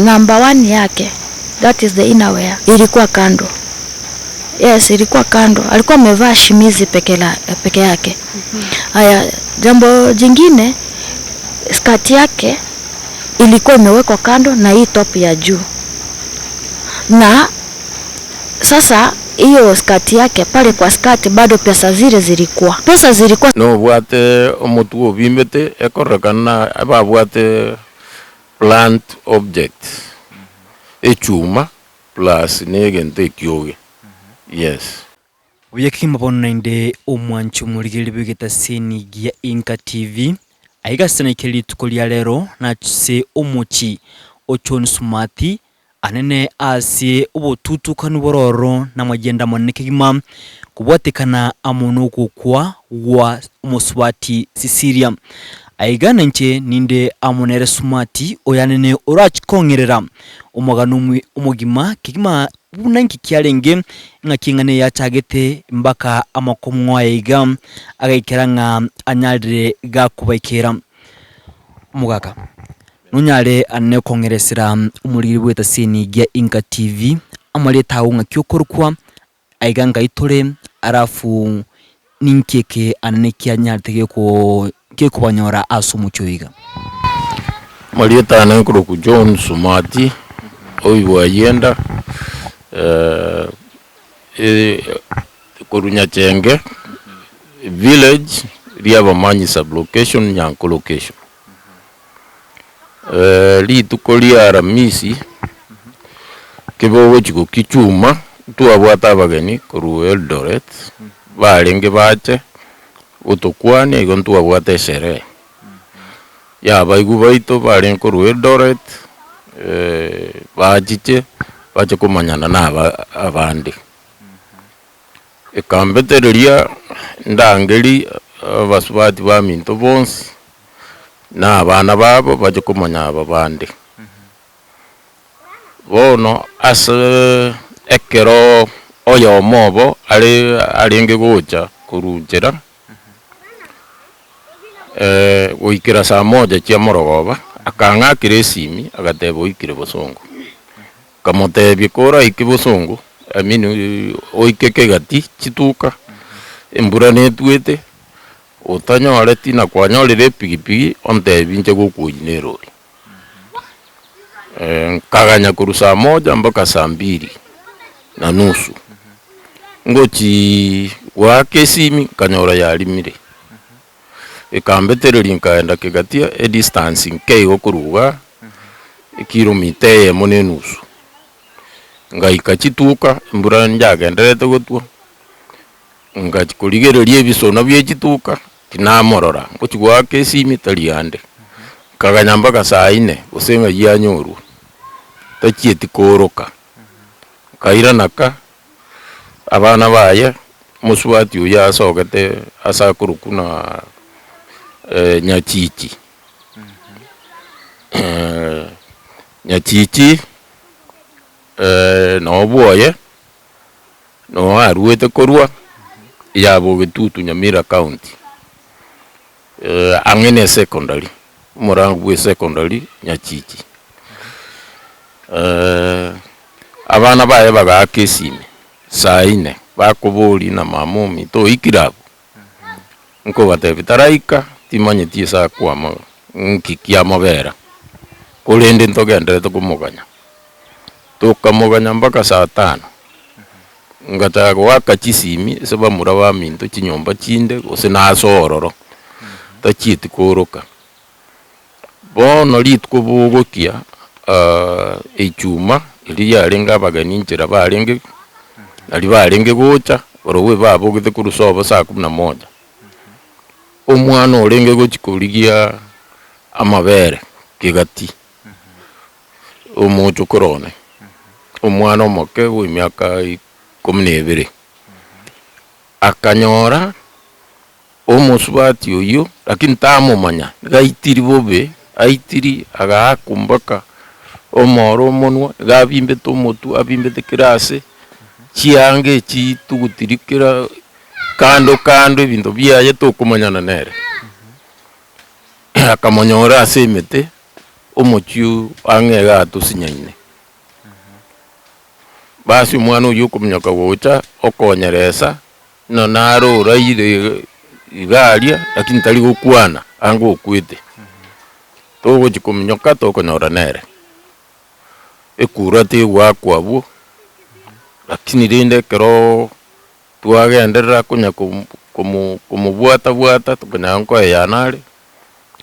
number 1 yake, that is the innerwear, ilikuwa kando. Yes, ilikuwa kando. Alikuwa amevaa shimizi peke yake. Haya, jambo jingine, skati yake ilikuwa imewekwa kando na hii top ya juu. Na sasa hiyo skati yake, pale kwa skati bado pesa zilikuwa. No bwate omutu obimbete ekorekana ababwate plant object. Echuma plus negente kyoge. Yes. Uyekima bonende omwanchu muligeli bigeta seni ya INKA TV. Aiga sana ikeli tukolia lero na chise omochi ochon sumati anene asie obotutu kanubororo na magenda maneke gima kubwatekana amono kukwa wa omoswati Sisiria. Aiga nanche ninde amonere sumati oyanene orachikongerera omuganu omugima kigima bunanki kyalenge ngakingane yachagete mbaka amakomwa yiga agaikiranga anyalire gakubaikira mugaka nunyale anne kongeresera umuriri bweta seni ya INKA TV amale taunga kyokorukwa aiganga itore arafu ninkeke anne kyanyalite kekubanyora asumucyo yiga Marieta nankuru John Sumati oiwa yenda Korunya Senge village Riabamanyi sublocation Nyanko location. Li tukolia Aramisi kibo wechiko kichuma tuabwata bageni koru Eldoret balenge bache utokwane igontu abwate shere ya baigu baito balen koru Eldoret bachiche bache kumanyana na abandi ekambetereria ndangeli basubati ba minto bonsi na abana babo bache kumanya abandi bono ase ekero oyo mobo alinge gocha kurujera oikira saa moja chia morogoba akanga kiresimi agatebo ikire bosongo kamotebi kora ikibosongo amini oikeke gati chituka embura netwete otanyore tina kwanyore pigipigi ontebi nje gokuinerori kaganya kurusa moja mpaka saa 2:30 ngochi wake simi kanyora yalimire ekambetereri nkaenda kegatia distancing keigo kuruga kilomita 1.5 ngaika chituka mbura njagenderete gotwa ngachikuligereria ebisona bye chituka kinamorora ngochigwa kesimi taliande kaganya mpaka saa 4 usenga yanyoru tachieti koroka kaira naka abana baye muswati uya asogete asakurukuna nyachichi nyachichi no boye no aruete korwa yabo getutu Nyamira county angene secondary murangu secondary nyachichi abana baye baga Kisii saa 4 bakobori na mamomi to ikirabo nko batebitaraika timanyetie saa kwa nkikia mabera kulende ntogendere tukumuganya tukamuganya mpaka saa 5 ngata gwaka chisimi seba muraba minto chinyomba chinde osinasororo tachiti kuruka bono litkubugukia echuma ili yalenga bagani nchira balenge ali balenge gocha orowe babugite kurusoba saa 11 omwana olenge gochikoligia amabere kigati Omochokoro omwana omoke w'imyaka 12 akanyora omusubati oyo lakini tamumanya gaitiri bobe aitiri agakumbaka omoro omonwa gabimbete omotu abimbete kirase chiange chitugutirikira kando ebintu byaye tokumanyana nere akamonyora asemete omochiu ang'ega tusinyaine basi omwana oyo okominyoka gocha okonyeresa no narora ire igaria lakini tari gokwana ango okwete togochi kominyoka tokonyora nere ekura tegwakwabu lakini rinde kero twagenderera konya komubwata tukonya nko yanare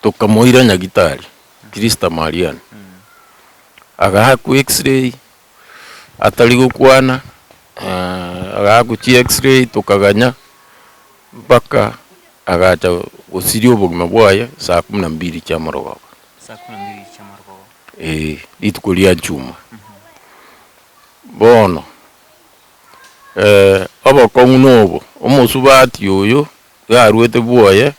tukamoira nyagitari Krista Marian agaku x-ray atari gokwana agaku x-ray tukaganya mpaka agacha gosirio obogima bwaye saa 12 cia morogoba itukuria chuma bono obokong'u nobo omosubati oyo garwete bwoye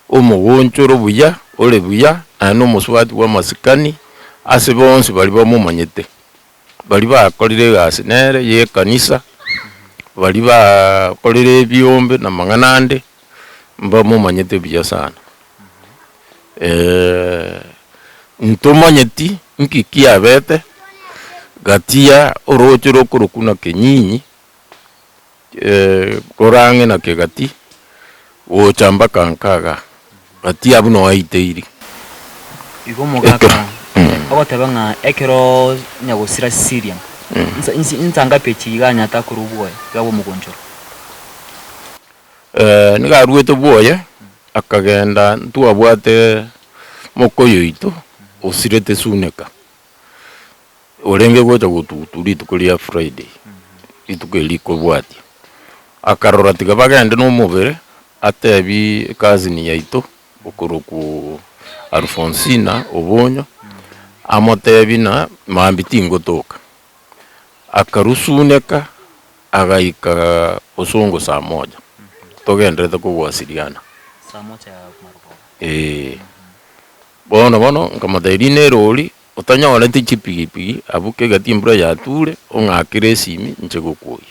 omogonchoro buya ore buya na omosubati bwa masikani ase bonsi bari bamomanyete bari bakorire egasi nere ye kanisa bari bakorire ebiombe na mang'anande mbamomanyete buya sana ntomanyeti nkikiabete gatia orochero korokuna kenyinyi korang'e na kegati gochamba kankaga gatia buno aiteiri igo mogaka agoteba ng'a ekero nyagosira Syria insanga pechi ganya takurubuwe gabo mugonjoro nigarwete bwoye akagenda ntwabwate mokoyo ito osirete suneka orenge gocha gotuturi tukuria Friday itukeliko bwati akarora tiga bagende no mubere atebi kazini yaito okoroku Alfonsina Obonyo amotebi na mambiti ngotoka akarusuneka agaika osongo saa 1 togendrete kugwasiriana saa 1 ya marugo bono nkamatairine rori otanyora tichipigipigi abuke gatimbura ya ture ong'akire esimi nche gokoi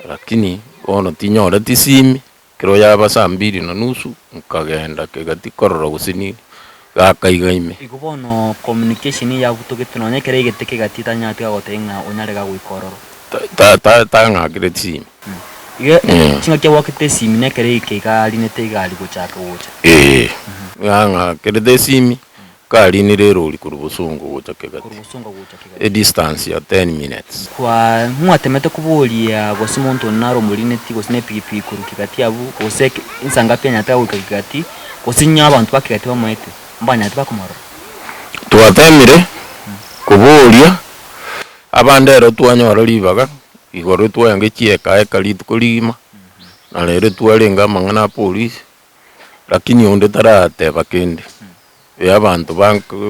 lakini bono tinyora tisimi kero yaba saa 2:30 nkagenda kegati korora gusini gakaigaime igo bono communication ya butogete no nyekere igeteke gatita nyati gagotenga onyarega gwikororo ta ng'akire tisimi ige chinga kya wakete simi nekere ikega linete igali gochaka gocha ng'akire tesimi kali ni rero uri kurubusungu gocha kegati a distance ya 10 minutes kwa mwatemete kubulia gosi muntu naro mulineti gosine pipi kurukigati abu goseke insanga pya nyata ukigati gosinya abantu bakigati bamoete mbanya ati bakumara twatemire kubulia abandero twanyora libaga igoro twange chieka ekalitu kulima na lero twalenga mang'ana police lakini onde tarate bakende abantu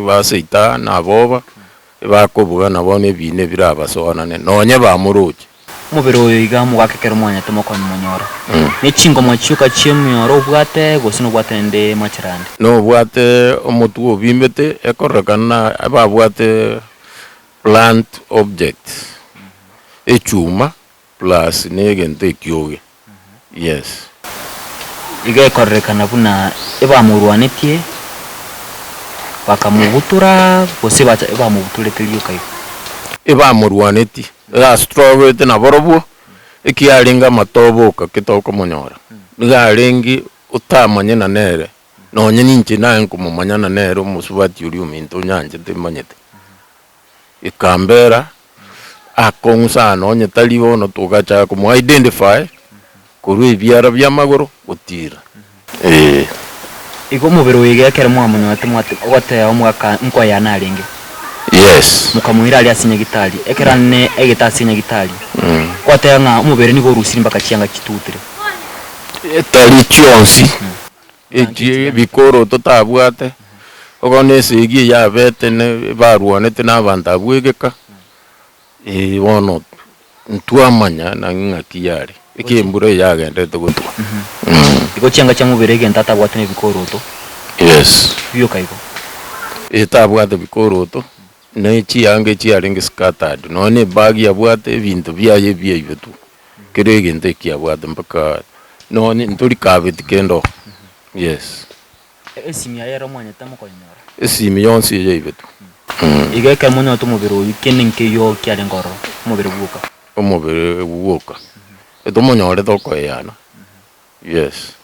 baseita naboba bakobuga nabone bine birabasoanane nonye bamuruche mubero iga mugakekera mwanya tomoko Monyoro ne chingo mwachuka chemyoro bwate gosino bwatende machirande no bwate omutu obimbete ekorekana ababwate plant object echuma plus negente kyoge yes iga ekorekana buna ebamurwanetie bakamubutura bose bamubutule kiliyo kayo ebamurwaneti strogete na borobo ikialinga matoboka kitoko Monyora nigalengi utamanye na nere nonye ninche naye nkumumanya na nere omusubati uri ominto nyanje temanyete ikambera akongsa nonye taliwo no tugacha kumu identify kurwe byara byamagoro utira igo mubero yegekera mwamunyo atimwate ogote omwaka nkwa yanalenge yes mukamuira ali asinya gitali ekerane egeta asinya gitali kwate nga mubere ni gorusiri mpaka chianga kitutire etali chionsi eje bikoro totabwate ogonese igi yabete ne barwanete n'abantu abwegeka wono ntwamanya na ng'akiyari ekembure yagendete gutwa igo chianga cha mubere genta tabwate ne bikoro to yes biyo kaigo etabwate bikoro to ne chiange chiaringe scattered none bagi yabwate ebintu byaye byebetu kerege kiabwate mpaka none nturi kabeti kendo yes esimya yero mwanya tamoko Nyamora esimi yonsi ye ibetu igeka munyo to mubiro yikeninke yo kyale ngoro mubiro buka omubere wuoka etomonyore toko yana yes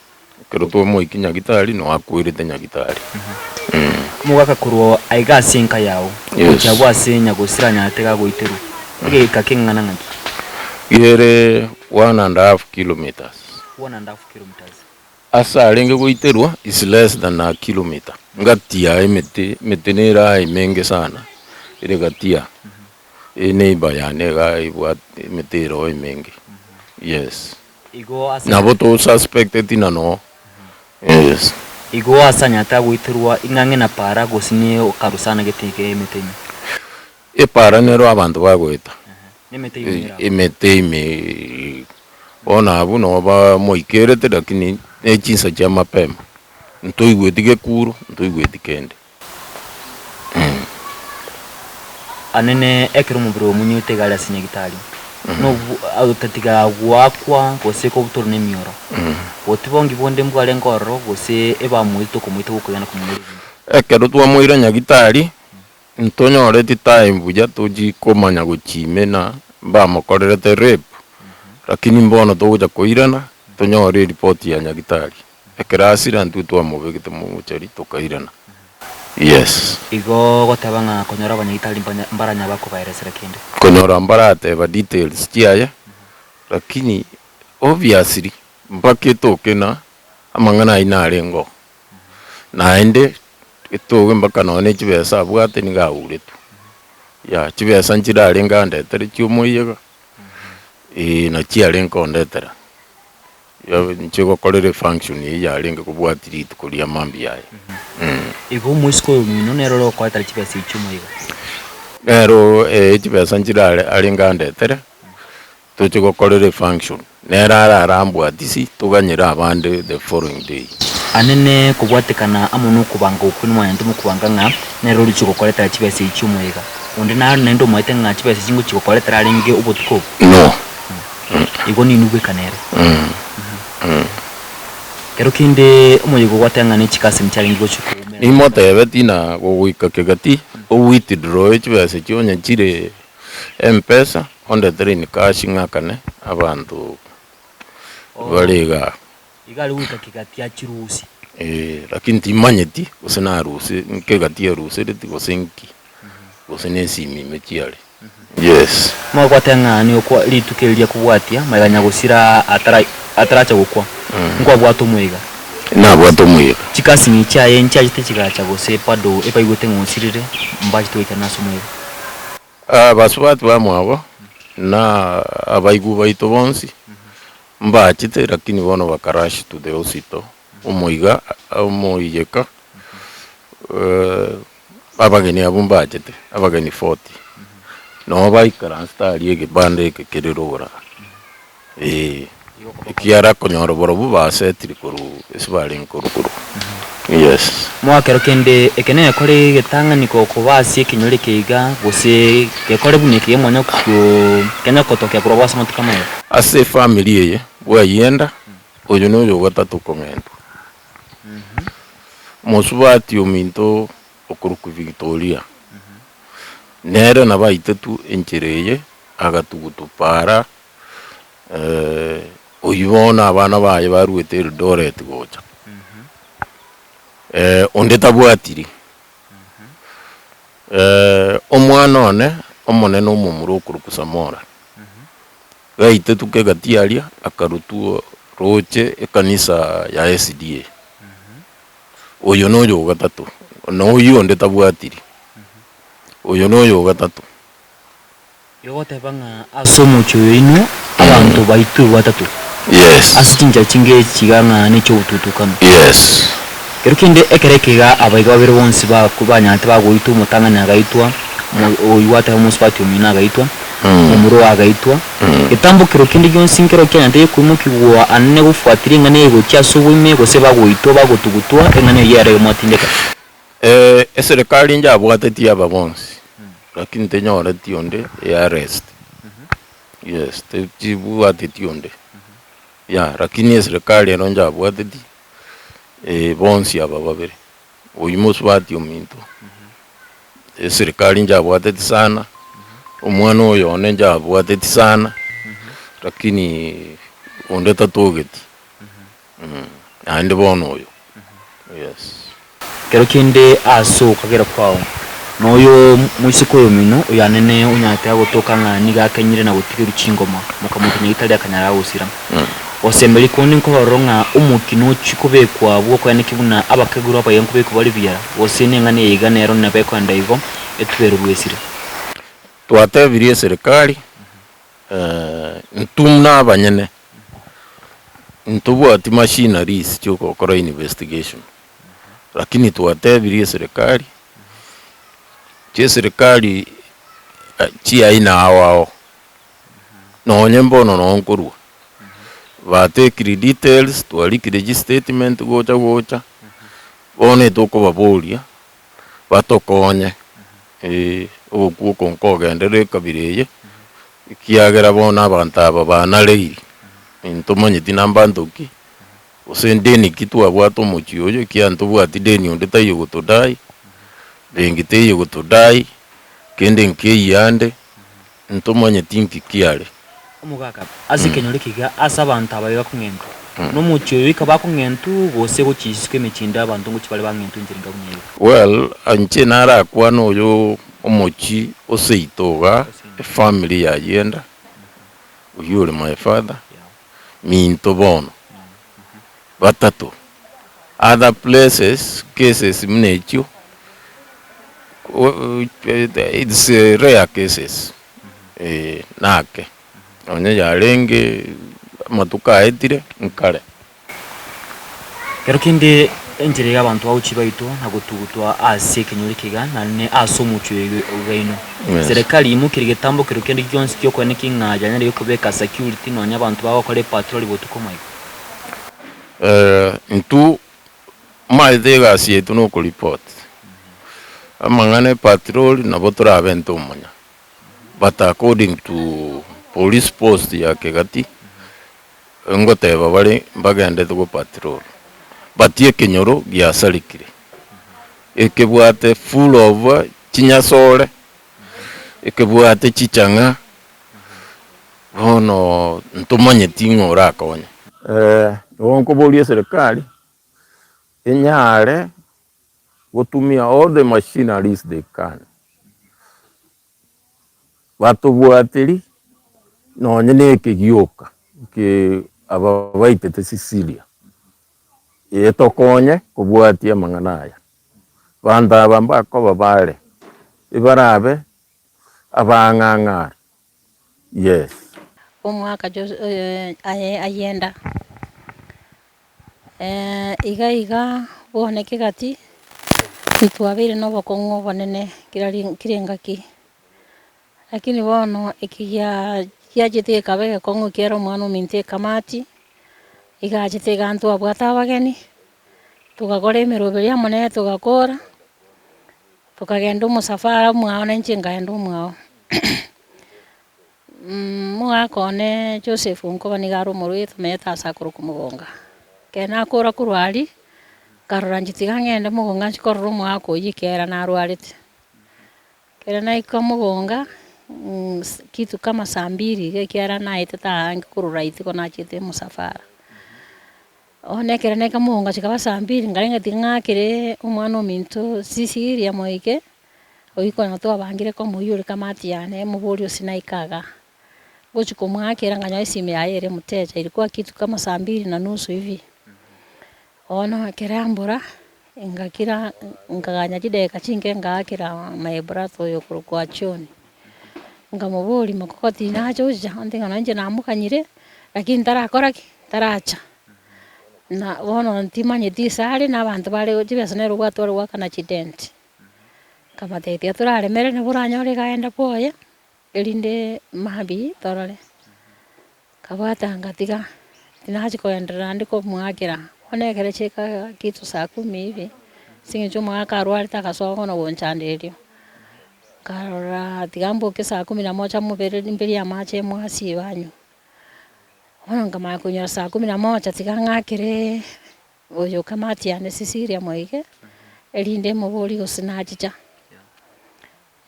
kero to mo ikinya gitari no akwirite nyagitari mugaka kurwo aiga sinka yawo cyabwa senya gusiranya atega goiteru igeka kingana ngaki yere 1.5 kilometers 1.5 kilometers asa alenge goiterwa is less than a kilometer ngatia metenera imenge sana ire gatia neighbor yane ga ibwa metero imenge yes igo asa nabo to suspected no yes igo asanya tagoiterwa ingange na para gosini okarusana getike emeteni para nero abantu bagweta emeteni ona abu no ba moikerete lakini echinsa cha mapema ntoigwetike kuru ntoigwetikende anene ekero mubiro munyute gala sinye gitali no autatiga gwakwa gose ko butoro ne mioro otibongi bonde mbwale ngoro gose eba mwito kumwito kugana kumuri ekero twa mwira nyagitari ntonyore ti time buja toji komanya guchimena ba mokorerete rape lakini mbono toja koirana tonyore report ya nyagitari ekera asira ntu twa mubegite muchari tokairana yes igo gotabanga konyora abanyagitari mbaranya bako bayeresera kinde konyora mbarate ba details tiaye lakini obviously mpaka tokena amangana inarengo naende etowe mpaka none chibesa bwate nigauretu ya chibesa nchirarenga ndetere cyumoyega na chiarenga ndetera ya nchego kolere function ya renge kubwatiri tukolia mambi yaye igo musko mino nero ro kwatara chibesa icyumoyega nero chibesa nchirare arenga ndetere tuchego kolere function nera arambwatisi tuganyira abande the following day anene kubwatekana amono kubanga ukuni mwandu mukubanga nga nero lichiko koleta chibesa icyumoyega undi na nendo mwete nga chibesa chingo chiko koleta renge ubotuko no igo ni nubwe kanere kero kinde umuyigo gwatanga ne chikase mchali ngo chuko imoto yabetina gugwika kegati withdraw chibesa chyonya chire mpesa onde train cash ngakane abantu baliga igali wika kigati ya chirusi lakini timanyeti usena rusi nkegati ya rusi riti gosenki gosene simi mechiale yes mwa kwatanga ni okwa litukelia kubwatia maganya gusira ataracha gukwa ngwa bwato mwiga na bwato mwiga chikasi ni chaye nchajite chigacha gose pado epa igote ngonsirire mbaje toika naso mwiga basubatu bamwabo na abaigu baito bonsi mbachite lakini bono bakarashi to the hospital omoiga omoyeka abageni abumbachite abageni 40 no baikara stari egibande kekererora kiara konyoro borobu basetiri kuru esibali nkurukuru yes mwakero kende ekene yakore getanga niko kubasi kinyore keiga gose yakore buneke Emonyo ku kenya kotoke kuroba sama tukamaya ase family ye bwayenda oyo no gatatu komento mosubati ominto okuruku Victoria nere na baitetu enchereye agatugutupara oyibona abana baye baruete Eldoret gocha onde tabwatiri omwana one omonene omumuru okuruku Samora gaitetu kegatiaria akarutu roche ekanisa ya SDA oyo noyo gatatu no yo onde tabwatiri oyo noyo gatatu yote banga asomo choyinu abantu baitu batatu yes asichinja chinge chiganga nicho ututukana yes kerukinde ekerekega abaiga babiri bonsi ba kubanya ati bagoitu mutangana agaitwa oyiwata homospati omina agaitwa omuro agaitwa etambo kerukinde gyonsinkero kyante kumukibwa anne gufuatira ngane ego cyasubume gose bagoito bagotugutwa engane yare mwatindeka serikali nja bwateti aba bonsi lakini tenyora tionde arrest yes te jibu atitionde ya lakini serikali enonja bwateti bonsi aba babere oyimuswati ominto serikali njabwateti sana omwana oyo one njabwateti sana lakini onde tatogeti ande bono oyo yes kero kinde aso kagera kwao noyo musiko yo mino uyanene unyate agotoka ngani gakenyire na gutigira ukingoma mukamutunya itali akanyara usira osembeli kundi nko baronga umukino chikubekwa bwoko yani kibuna abakeguru abayenko beko bali byara osene ngane yiganero na beko ndaivo etwero rwesire twatebirie serikali ntumna abanyene ntubwati machineries choko kora investigation lakini twatebirie serikali serikali chi aina awao nonye mbono nonkorwa batekiri details twalikire statement gocha bone toko baboria batokonye okuko nkogendere kabireye kiagera bona abantu aba banareiri ntomanyeti nambantoki osendeni kitwa bwato mochioyo kianto bwati deni onde tayo gotodai bengite yo gotodai kende nkeyande ntomanyeti nkikiare omugaka azikenyore kiga asabanta abaye bakungento no muchioyo ikabakungentu gose gochishike michinda abantu ngo kibale bangentu njiringa kunyeyo well anche nara kwano yo omochi oseitoga family ya yenda uyure my father minto bono batatu other places cases mnecho it's rare cases nake onye yarenge matuka etire nkare kero kinde enjere y'abantu bawuchi baito nagotugutwa ase kenyuri kigana ne aso mucho ugaino serikali imukirige tambo kero kende Jones cyo kwene kingaja nyari yokubeka security no nyabantu bakore patrol botukomayo ntu maidega sietu no ko report amangane patrol na botora bento umanya but according to police post ya kegati ngoteba bali bagende to patrol batie kenyoro gya salikire ekebwate full of chinyasole ekebwate chichanga bono ntumanye tingora akonya wonko bolie serikali enyare gotumia all the machineries they can batubwatiri nonye nekegioka ke ababaitete Sicilia tokonye kubwatia manganaya banda bamba ko babale ibarabe abanganga yes omwaka ayenda iga boneke gati twabire no bokongo bonene kirengaki lakini bono ikiya yajite kabege kongo kero mwana minte kamati igajite gantu abwata abageni tugakora emiroberi amone tugakora tukagenda umusafara mwao nenche ngenda mwao mwakone Joseph nko nigaro murwe tumeta asakuru kumugonga kena akora kurwali karora njitiga ngende mugonga nchikorora mwako yikera na arwarite kera naika mugonga kitu kama saa 2 gekera naite ta kurura itiko nachite musafara onekera neka mugonga chikaba saa 2 ngarenga tingakire umwana minto Sicilia moike oiko na to abangire ko muyure kamati yane muburi osinaikaga gochiko mwakera nganya isimu yaere muteja ilikuwa kitu kama saa 2:30 hivi ono kerambura ngakira ngaganya jideka chinge ngakira maebrato yo kwa choni ngamuburi makokoti nacho uja ndinga nanje namukanyire lakini tarakora taracha na wono ntimanye tisale nabantu bale jibesonero gwatwara wakana chident kama tete turare mere ne buranyore gaenda poya elinde mabi torole kabata ngatiga tinachi koendera ndiko mwakira onekere cheka kitu saa 10 hivi singe chuma akarwari takasogo no gonchanderio karora tigambo ke saa 11 mubere mbere ya mache mwasi banyu ono kama kunya saa 11 tigangakire oyo kamati ya Sicilia moike elinde muburi gusinajicha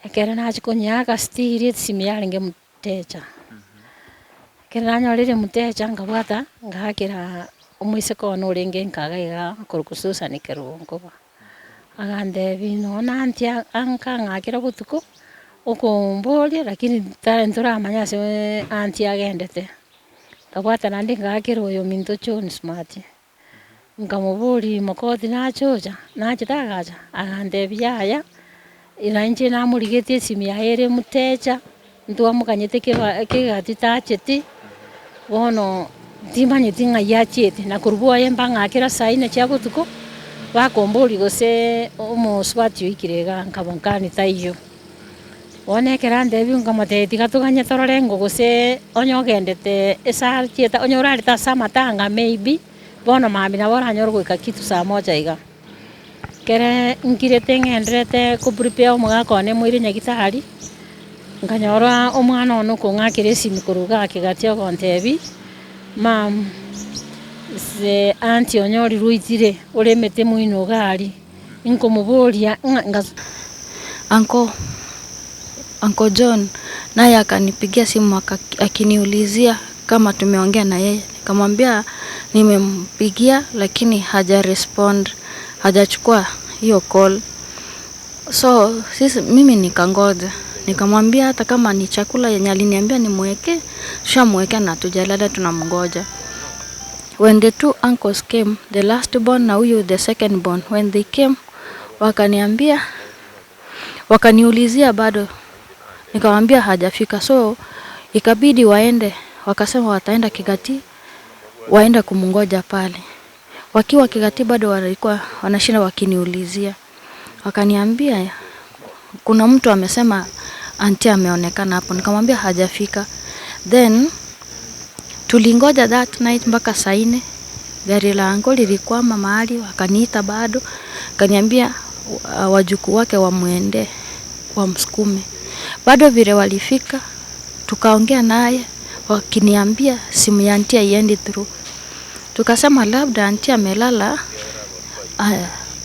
ekera nachikonyaga stiri simu yaringe muteja kera nanyorire muteja ngabwata ngakira umwise kono uringe nkagaiga kurukususa nikerungoba agandebi no nantia anka ngakira butuko ukumburia lakini nturamanya se antia agendete ngabwata nandi ngakira uyo minto John smart nkamuburi makoti nachoja nachitagaja agandebi yaya ina nje namurigetie simu yahere muteja ntuamukanyete kigati tacheti bono timanyiti ng'ayachete na kurubua yemba ng'akira saine chia butuko bakombori gose omuswati oikirega nkabonkani taiyo onekera ndebi nkamoteti gatuganye tororengo gose onyogendete esa chieta onyorari ta samatanga maybe bono mami na bora nyor gwika kitu saa moja iga kere nkirete ngendrete kuprepare omugakone mwiri nyagitari nkanyora omwana ono kung'akire simu kuruga akigatio gontebi mam se anti onyori ruitire uremete muino gari inkomuboria Uncle John naye akanipigia simu akiniulizia kama tumeongea na yeye. Nikamwambia nimempigia lakini haja respond, hajachukua hiyo call. So mimi nikangoja. Nikamwambia hata kama ni chakula yenye aliniambia nimweke, shamweka na tujalala tunamngoja. When the two uncles came, the last born na huyu the second born, when they came wakaniulizia bado. Nikamwambia hajafika, so ikabidi waende, wakasema wataenda Kigati, waenda kumungoja pale. Wakiwa Kigati bado walikuwa wanashinda wakiniulizia. Wakaniambia kuna mtu amesema auntie ameonekana hapo. Nikamwambia hajafika. Then tulingoja that night mpaka saa 4. Gari la uncle lilikwama mahali, wakaniita bado. Kaniambia wajukuu wake wamuende, wamsukume. Bado vile walifika, tukaongea naye, wakiniambia simu ya auntie haiendi through. Tukasema labda auntie amelala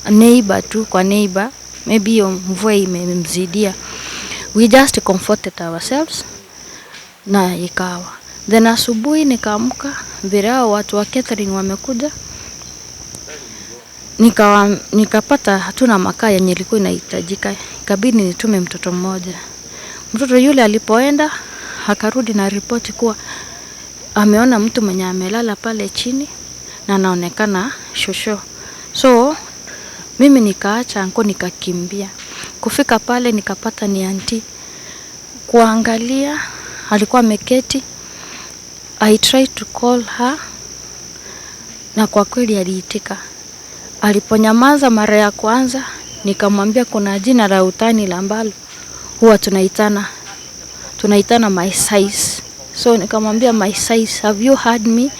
neighbor tu kwa neighbor, maybe hiyo mvua imemzidia. We just comforted ourselves na ikawa. Then asubuhi nikaamka, vile hao watu wa catering wamekuja, nikapata hatuna makaa yenye ilikuwa inahitajika. Ikabidi nitume mtoto mmoja. Mtoto yule alipoenda akarudi na ripoti kuwa ameona mtu mwenye amelala pale chini na anaonekana shosho. So mimi nikaacha anko nikakimbia. Kufika pale nikapata ni auntie. Kuangalia alikuwa ameketi. I tried to call her na kwa kweli aliitika. Aliponyamaza mara ya kwanza nikamwambia kuna jina la utani la ambalo huwa tunaitana my size. So nikamwambia my size, have you heard me?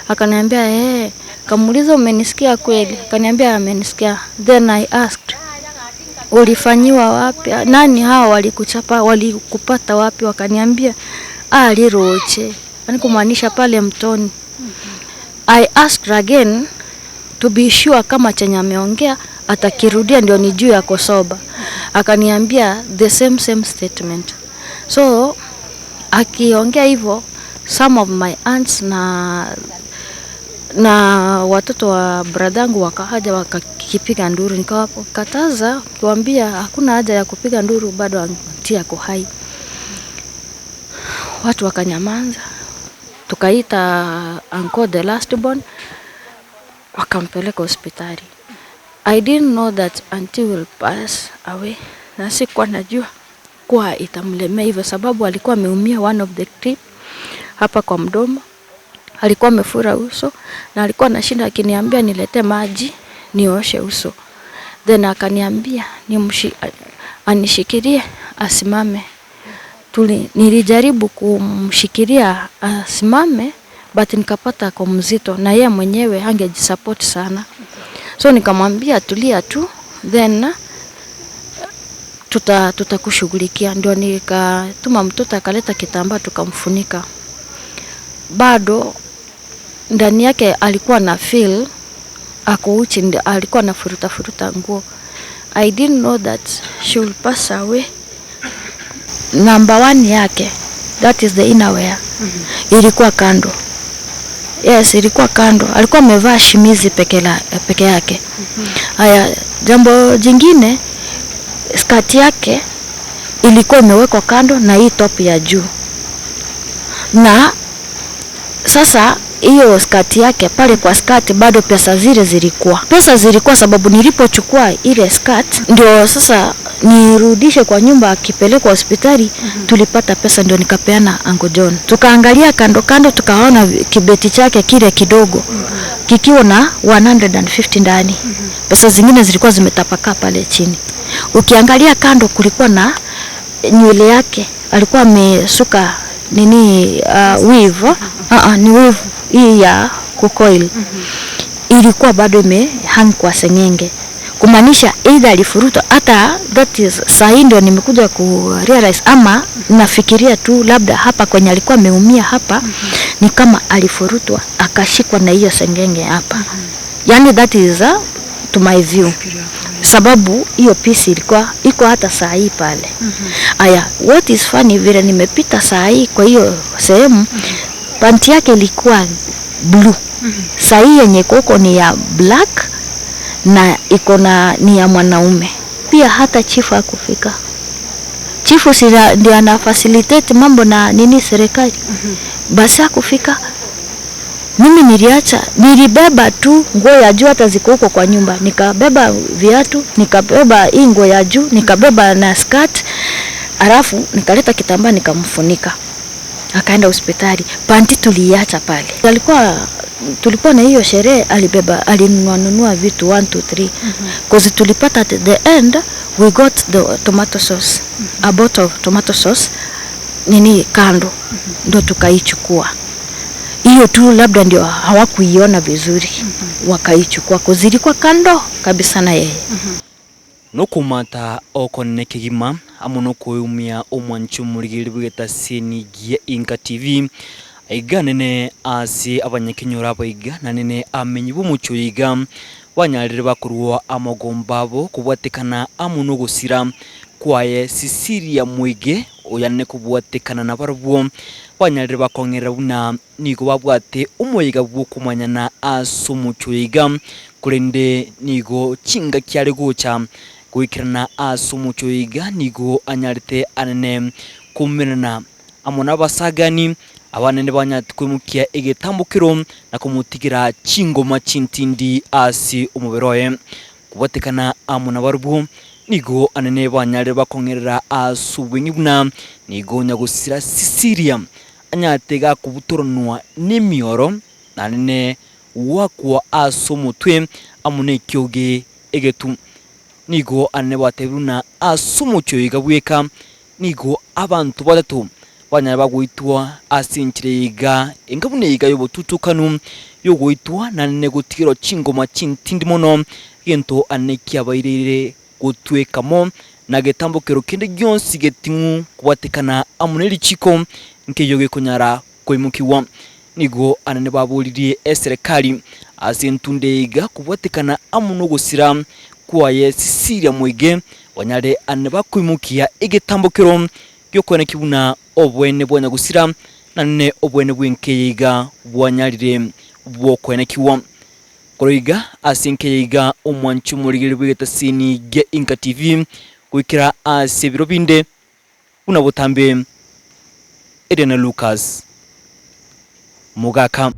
Akaniambia kamuuliza umenisikia kweli? Akaniambia amenisikia. Then I asked, ulifanyiwa wapi? Nani hao walikuchapa, walikupata wapi? Wakaniambia Liroche. Ani kumaanisha pale mtoni. I asked again to be sure kama chenye ameongea atakirudia ndio nijue yako soba. Akaniambia the same statement. So akiongea hivyo, some of my aunts na watoto wa bradangu wakaja wakakipiga nduru. Nikawakataza kiwaambia hakuna haja ya kupiga nduru, bado auntie ako hai. Watu wakanyamaza. Tukaita uncle the last born, wakampeleka hospitali. I didn't know that auntie will pass away. Na sikuwa najua kuwa itamlemea hivyo, sababu alikuwa ameumia one of the trip hapa kwa mdomo. Alikuwa amefura uso na alikuwa anashinda akiniambia nilete maji nioshe uso. Then akaniambia anishikirie asimame. Nilijaribu kumshikiria asimame but nikapata kwa mzito na yeye mwenyewe hangejisupport sana. So nikamwambia tulia tu, then tutakushughulikia. Ndio nikatuma mtoto akaleta kitambaa tukamfunika. Bado ndani yake alikuwa na feel ako uchi, alikuwa na furuta nguo. I didn't know that she will pass away. Number 1 yake, that is the innerwear, ilikuwa kando. Yes, ilikuwa kando. Alikuwa amevaa shimizi peke yake. Haya, jambo jingine, skati yake ilikuwa imewekwa kando na hii top ya juu. Na sasa hiyo skati yake, pale kwa skati bado pesa zilikuwa sababu nilipochukua ile skati ndio sasa nirudishe kwa nyumba, akipelekwa hospitali tulipata pesa, ndio nikapeana Uncle John. Tukaangalia kando tukaona kibeti chake kile kidogo kikiwa na 150 ndani. Pesa zingine zilikuwa zimetapakaa pale chini. Ukiangalia kando kulikuwa na nywele yake, alikuwa amesuka weave. Ni weave hii ya kucoil. Ilikuwa bado imehang kwa sengenge. Kumaanisha either alifuruta, hata that is sahi ndio nimekuja ku realize, ama nafikiria tu labda hapa kwenye alikuwa ameumia hapa ni kama alifurutwa akashikwa na hiyo sengenge hapa. Yani that is to my view. Sababu hiyo piece ilikuwa iko hata sahi pale. Aya, what is funny, vile nimepita sahi kwa hiyo sehemu, panti yake ilikuwa blue. Sahi yenye koko ni ya black na iko na ni ya mwanaume. Pia hata chifu hakufika. Chifu ndio ana facilitate mambo na serikali. Basi hakufika. Mimi nilibeba tu nguo ya juu, hata ziko huko kwa nyumba. Nikabeba viatu, nikabeba hii nguo ya juu, nikabeba na skirt. Alafu nikaleta kitambaa nikamfunika. Akaenda hospitali. Panti tuliacha pale. Tulikuwa na hiyo sherehe, alinunua vitu 1 2 3 because tulipata at the end we got the tomato sauce, a bottle of tomato sauce kando, ndo tukaichukua. Hiyo tu labda ndio hawakuiona vizuri, wakaichukua kwa zilikuwa kando kabisa na yeye. Nukumata okonne kigima amuno kuyumia omwanchu murigiri bweta senigie INKA TV aiganene asi abanyakinyura baiga nanene amenyi bumucho yiga wanyarire bakurwa amagombabo kubwatekana amuno gusira kwaye Sisiria mwige oyanne kubwatekana na barabwo wanyarire bakongera buna nigo babwate umuyiga bwo kumanyana asumucho yiga kurende nigo chinga kyari gucha kuikirana asumucho yiga nigo anyarite anene kumirana amona basagani abanene banyatwimukia igetambukiro na kumutigira chingoma chintindi asi umuberoye kubatekana amuna barubu nigo anene banyare bakongerera asubwingibuna nigo nyagusira Sisiria anyatega kubutoronwa n'Emioro nanene wakwa asumutwe amune kyoge egetu nigo anene batebuna asumucho igabweka nigo abantu batatu banyara bagwitwa asinchire yiga engabune yiga yobututukanu yogwitwa nanene gutigiro chingoma chintindi mono gento anekia bairire gutwekamo na getambukiro kinde gyonsi getingu kubatekana amuneri chiko nke yoge kunyara kwimukiwa nigo anene baburirie serikali asintunde yiga kubatekana amuno gusira kwaye Sisiria mwige wanyare anene bakwimukia igetambukiro gyokone kibuna obwene bwanya gusira nanene obwene bwinkeyiga bwanyarire bwokwenekiwa koroiga asinkeyiga omwanchu murigire bweta sini ge INKA TV kuikira asebiro binde unabutambe Edena Lucas Mugaka.